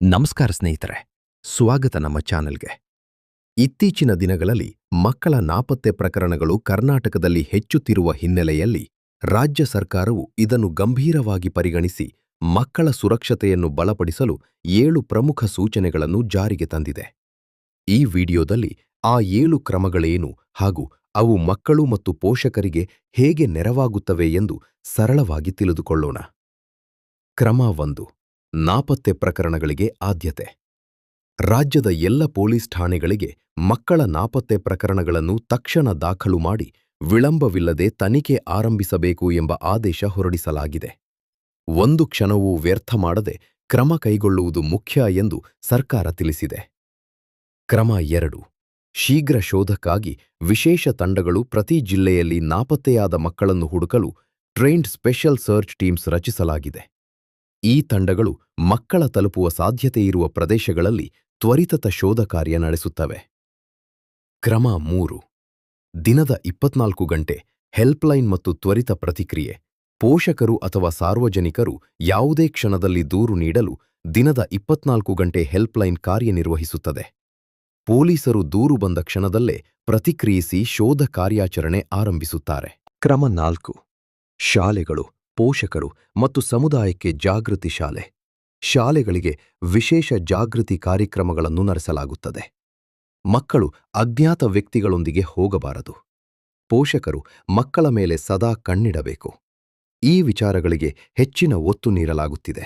ನಮಸ್ಕಾರ ಸ್ನೇಹಿತರೆ, ಸ್ವಾಗತ ನಮ್ಮ ಚಾನೆಲ್ಗೆ. ಇತ್ತೀಚಿನ ದಿನಗಳಲ್ಲಿ ಮಕ್ಕಳ ನಾಪತ್ತೆ ಪ್ರಕರಣಗಳು ಕರ್ನಾಟಕದಲ್ಲಿ ಹೆಚ್ಚುತ್ತಿರುವ ಹಿನ್ನೆಲೆಯಲ್ಲಿ ರಾಜ್ಯ ಸರ್ಕಾರವು ಇದನ್ನು ಗಂಭೀರವಾಗಿ ಪರಿಗಣಿಸಿ ಮಕ್ಕಳ ಸುರಕ್ಷತೆಯನ್ನು ಬಲಪಡಿಸಲು 7 ಪ್ರಮುಖ ಸೂಚನೆಗಳನ್ನು ಜಾರಿಗೆ ತಂದಿದೆ. ಈ ವಿಡಿಯೋದಲ್ಲಿ ಆ 7 ಕ್ರಮಗಳೇನು ಹಾಗೂ ಅವು ಮಕ್ಕಳು ಮತ್ತು ಪೋಷಕರಿಗೆ ಹೇಗೆ ನೆರವಾಗುತ್ತವೆ ಎಂದು ಸರಳವಾಗಿ ತಿಳಿದುಕೊಳ್ಳೋಣ. ಕ್ರಮ 1. ನಾಪತ್ತೆ ಪ್ರಕರಣಗಳಿಗೆ ಆದ್ಯತೆ. ರಾಜ್ಯದ ಎಲ್ಲ ಪೊಲೀಸ್ ಠಾಣೆಗಳಿಗೆ ಮಕ್ಕಳ ನಾಪತ್ತೆ ಪ್ರಕರಣಗಳನ್ನು ತಕ್ಷಣ ದಾಖಲು ಮಾಡಿ ವಿಳಂಬವಿಲ್ಲದೆ ತನಿಖೆ ಆರಂಭಿಸಬೇಕು ಎಂಬ ಆದೇಶ ಹೊರಡಿಸಲಾಗಿದೆ. ಒಂದು ಕ್ಷಣವೂ ವ್ಯರ್ಥ ಮಾಡದೆ ಕ್ರಮ ಕೈಗೊಳ್ಳುವುದು ಮುಖ್ಯ ಎಂದು ಸರ್ಕಾರ ತಿಳಿಸಿದೆ. ಕ್ರಮ 2. ಶೀಘ್ರ ಶೋಧಕ್ಕಾಗಿ ವಿಶೇಷ ತಂಡಗಳು ಪ್ರತಿ ಜಿಲ್ಲೆಯಲ್ಲಿ ನಾಪತ್ತೆಯಾದ ಮಕ್ಕಳನ್ನು ಹುಡುಕಲು ಟ್ರೈನ್ಡ್ ಸ್ಪೆಷಲ್ ಸರ್ಚ್ ಟೀಮ್ಸ್ ರಚಿಸಲಾಗಿದೆ. ಈ ತಂಡಗಳು ಮಕ್ಕಳ ತಲುಪುವ ಸಾಧ್ಯತೆಯಿರುವ ಪ್ರದೇಶಗಳಲ್ಲಿ ತ್ವರಿತ ಶೋಧ ಕಾರ್ಯ ನಡೆಸುತ್ತವೆ. ಕ್ರಮ 3. ದಿನದ 24 ಗಂಟೆ ಹೆಲ್ಪ್ಲೈನ್ ಮತ್ತು ತ್ವರಿತ ಪ್ರತಿಕ್ರಿಯೆ. ಪೋಷಕರು ಅಥವಾ ಸಾರ್ವಜನಿಕರು ಯಾವುದೇ ಕ್ಷಣದಲ್ಲಿ ದೂರು ನೀಡಲು ದಿನದ 24 ಗಂಟೆ ಹೆಲ್ಪ್ಲೈನ್ ಕಾರ್ಯನಿರ್ವಹಿಸುತ್ತದೆ. ಪೊಲೀಸರು ದೂರು ಬಂದ ಕ್ಷಣದಲ್ಲೇ ಪ್ರತಿಕ್ರಿಯಿಸಿ ಶೋಧ ಕಾರ್ಯಾಚರಣೆ ಆರಂಭಿಸುತ್ತಾರೆ. ಕ್ರಮ 4. ಶಾಲೆಗಳು, ಪೋಷಕರು ಮತ್ತು ಸಮುದಾಯಕ್ಕೆ ಜಾಗೃತಿ. ಶಾಲೆಗಳಿಗೆ ವಿಶೇಷ ಜಾಗೃತಿ ಕಾರ್ಯಕ್ರಮಗಳನ್ನು ನಡೆಸಲಾಗುತ್ತದೆ. ಮಕ್ಕಳು ಅಜ್ಞಾತ ವ್ಯಕ್ತಿಗಳೊಂದಿಗೆ ಹೋಗಬಾರದು. ಪೋಷಕರು ಮಕ್ಕಳ ಮೇಲೆ ಸದಾ ಕಣ್ಣಿಡಬೇಕು. ಈ ವಿಚಾರಗಳಿಗೆ ಹೆಚ್ಚಿನ ಒತ್ತು ನೀಡಲಾಗುತ್ತಿದೆ.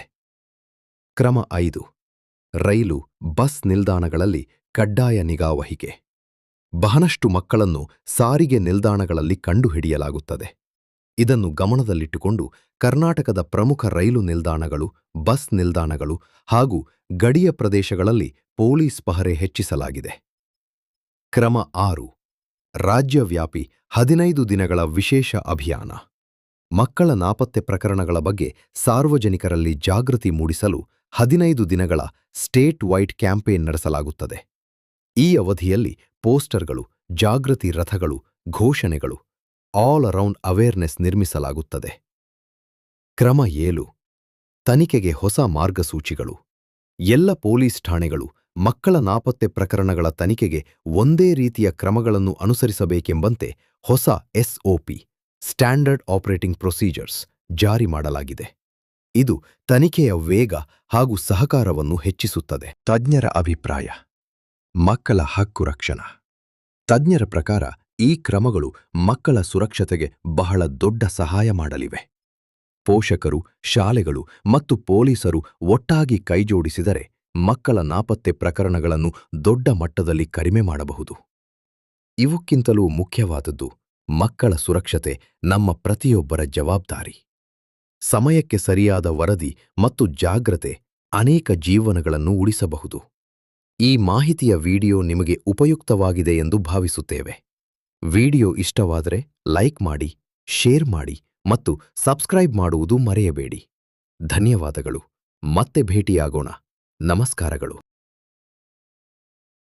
ಕ್ರಮ 5. ರೈಲು, ಬಸ್ ನಿಲ್ದಾಣಗಳಲ್ಲಿ ಕಡ್ಡಾಯ ನಿಗಾವಹಿಕೆ. ಬಹಳಷ್ಟು ಮಕ್ಕಳನ್ನು ಸಾರಿಗೆ ನಿಲ್ದಾಣಗಳಲ್ಲಿ ಕಂಡುಹಿಡಿಯಲಾಗುತ್ತದೆ. ಇದನ್ನು ಗಮನದಲ್ಲಿಟ್ಟುಕೊಂಡು ಕರ್ನಾಟಕದ ಪ್ರಮುಖ ರೈಲು ನಿಲ್ದಾಣಗಳು, ಬಸ್ ನಿಲ್ದಾಣಗಳು ಹಾಗೂ ಗಡಿಯ ಪ್ರದೇಶಗಳಲ್ಲಿ ಪೊಲೀಸ್ ಪಹರೆ ಹೆಚ್ಚಿಸಲಾಗಿದೆ. ಕ್ರಮ 6. ರಾಜ್ಯವ್ಯಾಪಿ 15 ದಿನಗಳ ವಿಶೇಷ ಅಭಿಯಾನ. ಮಕ್ಕಳ ನಾಪತ್ತೆ ಪ್ರಕರಣಗಳ ಬಗ್ಗೆ ಸಾರ್ವಜನಿಕರಲ್ಲಿ ಜಾಗೃತಿ ಮೂಡಿಸಲು 15 ದಿನಗಳ ಸ್ಟೇಟ್ ವೈಡ್ ಕ್ಯಾಂಪೇನ್ ನಡೆಸಲಾಗುತ್ತದೆ. ಈ ಅವಧಿಯಲ್ಲಿ ಪೋಸ್ಟರ್ಗಳು, ಜಾಗೃತಿ ರಥಗಳು, ಘೋಷಣೆಗಳು, ಆಲ್ ಅರೌಂಡ್ ಅವೇರ್ನೆಸ್ ನಿರ್ಮಿಸಲಾಗುತ್ತದೆ. ಕ್ರಮ 7. ತನಿಖೆಗೆ ಹೊಸ ಮಾರ್ಗಸೂಚಿಗಳು. ಎಲ್ಲ ಪೊಲೀಸ್ ಠಾಣೆಗಳು ಮಕ್ಕಳ ನಾಪತ್ತೆ ಪ್ರಕರಣಗಳ ತನಿಖೆಗೆ ಒಂದೇ ರೀತಿಯ ಕ್ರಮಗಳನ್ನು ಅನುಸರಿಸಬೇಕೆಂಬಂತೆ ಹೊಸ SOP ಸ್ಟ್ಯಾಂಡರ್ಡ್ ಆಪರೇಟಿಂಗ್ ಪ್ರೊಸೀಜರ್ಸ್ ಜಾರಿ ಮಾಡಲಾಗಿದೆ. ಇದು ತನಿಖೆಯ ವೇಗ ಹಾಗೂ ಸಹಕಾರವನ್ನು ಹೆಚ್ಚಿಸುತ್ತದೆ. ತಜ್ಞರ ಅಭಿಪ್ರಾಯ. ಮಕ್ಕಳ ಹಕ್ಕು ರಕ್ಷಣಾ. ತಜ್ಞರ ಪ್ರಕಾರ ಈ ಕ್ರಮಗಳು ಮಕ್ಕಳ ಸುರಕ್ಷತೆಗೆ ಬಹಳ ದೊಡ್ಡ ಸಹಾಯ ಮಾಡಲಿವೆ. ಪೋಷಕರು, ಶಾಲೆಗಳು ಮತ್ತು ಪೊಲೀಸರು ಒಟ್ಟಾಗಿ ಕೈಜೋಡಿಸಿದರೆ ಮಕ್ಕಳ ನಾಪತ್ತೆ ಪ್ರಕರಣಗಳನ್ನು ದೊಡ್ಡ ಮಟ್ಟದಲ್ಲಿ ಕಡಿಮೆ ಮಾಡಬಹುದು. ಇವಕ್ಕಿಂತಲೂ ಮುಖ್ಯವಾದದ್ದು ಮಕ್ಕಳ ಸುರಕ್ಷತೆ ನಮ್ಮ ಪ್ರತಿಯೊಬ್ಬರ ಜವಾಬ್ದಾರಿ. ಸಮಯಕ್ಕೆ ಸರಿಯಾದ ವರದಿ ಮತ್ತು ಜಾಗ್ರತೆ ಅನೇಕ ಜೀವನಗಳನ್ನು ಉಳಿಸಬಹುದು. ಈ ಮಾಹಿತಿಯ ವಿಡಿಯೋ ನಿಮಗೆ ಉಪಯುಕ್ತವಾಗಿದೆ ಎಂದು ಭಾವಿಸುತ್ತೇವೆ. ವಿಡಿಯೋ ಇಷ್ಟವಾದರೆ ಲೈಕ್ ಮಾಡಿ, ಶೇರ್ ಮಾಡಿ ಮತ್ತು ಸಬ್ಸ್ಕ್ರೈಬ್ ಮಾಡುವುದು ಮರೆಯಬೇಡಿ. ಧನ್ಯವಾದಗಳು. ಮತ್ತೆ ಭೇಟಿಯಾಗೋಣ. ನಮಸ್ಕಾರಗಳು.